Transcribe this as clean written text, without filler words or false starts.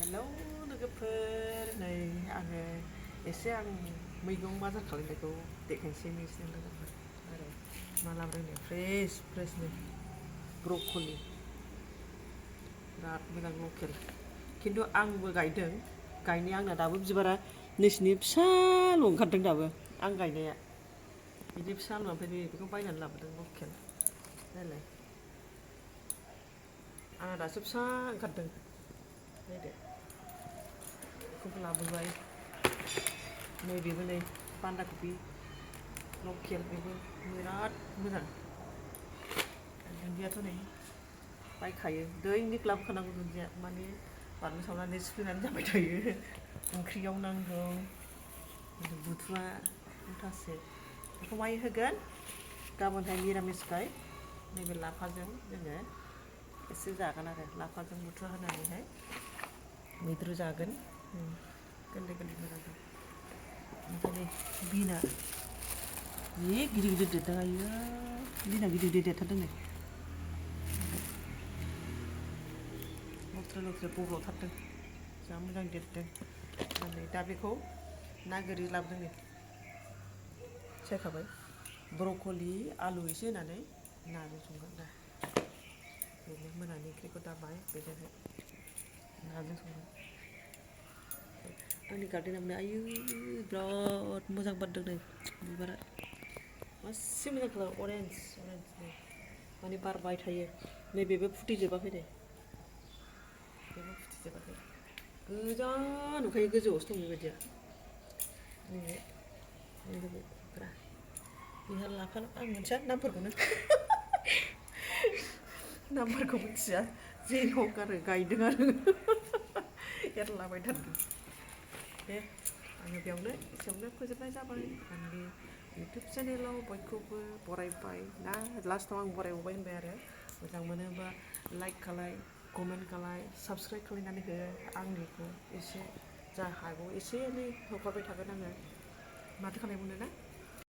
hello लोगोफोर नै आङो एसे आं मैगं बाजार खालामनायखौ देखायनोसै नोंसोरनो लोगोफोर आरो मा लाबोदों फ्रेसनो ब्रकलि बिराद मोजां लकेल खिन्थु आंबो गायदों गायनाया आंना दाबो बिबारा नोंसिनि फिसाल' ओंखारदों दाबो आं गायनाया बिदि फिसाल' ओमफ्राय बेखौ बायनानै लाबोदों लकेल नायलाय आंना दासो फिसा ओंखारदों नायदो बेखौबो लाबोबाय नैबेबो नै बान्दा कबि लकेल बेबो बिराद मोजां दुन्दियाथ' नै बायखायो दैनिक लाबोखानांगौ दुन्दिया माने बानलु सावनानै सिफ्लेनानै जाबाय थायो ओंख्रियाव नांगौ बुथुवा मुथासे बेखौ माय होगोन गाबोनहाय निरामिसखाय नैबे लाफाजों जोङो एसे जागोन आरो लाफाजों बुथुवा होनानैहाय मैद्रु जागोन गोरलै गोरलै मोजां ओमफ्राय नै बिना जि गिदिर गिदिर देरदों आयो बिना गिदिर गिदिर देरथारदों नै लथ्रा बब्ल'थारदों जा मोजां देरदों नै दा बेखौ ना गोरि लाबोदों नै सायखाबाय ब्रकलि आलु एसे होनानै नाजों संगोन दा बेनो मोनानि ओंख्रिखौ दा बाहाय बेजोंहाय नाजों संगोन आंनि गार्डेनावनो आयु बिराद मोजां बारदों नै बिबारा मासे मोजां खालार अरेन्ज नै माने बारबाय थायो नैबेबो फुटिजोबाखै नै बेबो फुटिजोबाखै गोजा नुखायो गोजौआवसो दं बेबायदिया नैबे लोगोफोरा बेहा लाफा आं मोनथिया नामफोरखौनो नामफोरखौ मिथिया जेरै हक आरो गायदों आरो एरलाबायथारदों दे आङो एसेयावनो फोजोबनाय जाबाय आंनि इउटुब चेनेलाव बयखौबो बरायबाय ना लास्टआव आं बरायबावबाय होनबाय आरो मोजां मोनोबा लाइक खालाय कमेन्ट खालाय साबस्क्राइब खालायनानै हो आंनिखौ एसे जा हागौ एसे एनै हगारबाय थागोन आङो माथो खालायबावनो ना